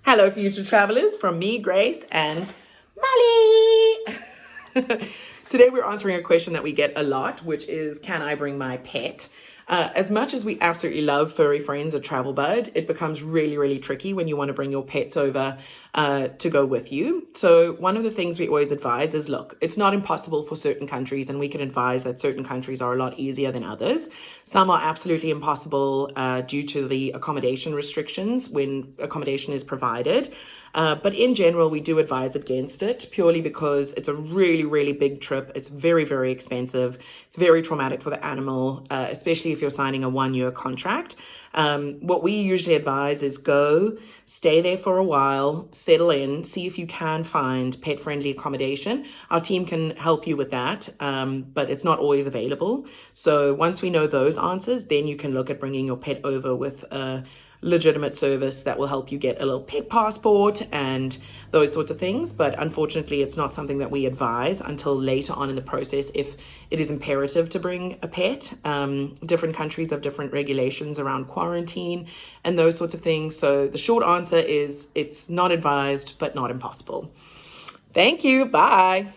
Hello, future travelers, from me, Grace, and Molly. Today, we're answering a question that we get a lot, which is, can I bring my pet? As much as we absolutely love furry friends at Travel Bud, it becomes really, really tricky when you want to bring your pets over to go with you. So one of the things we always advise is, look, it's not impossible for certain countries, and we can advise that certain countries are a lot easier than others. Some are absolutely impossible due to the accommodation restrictions when accommodation is provided. But in general, we do advise against it purely because it's a really, really big trip. It's very, very expensive. It's very traumatic for the animal, especially if you're signing a 1-year contract. What we usually advise is go, stay there for a while, settle in, see if you can find pet-friendly accommodation. Our team can help you with that, but it's not always available. So once we know those answers, then you can look at bringing your pet over with a legitimate service that will help you get a little pet passport and those sorts of things. But unfortunately, it's not something that we advise until later on in the process if it is imperative to bring a pet. Different countries have different regulations around quarantine and those sorts of things. So the short answer is it's not advised, but not impossible. Thank you. Bye.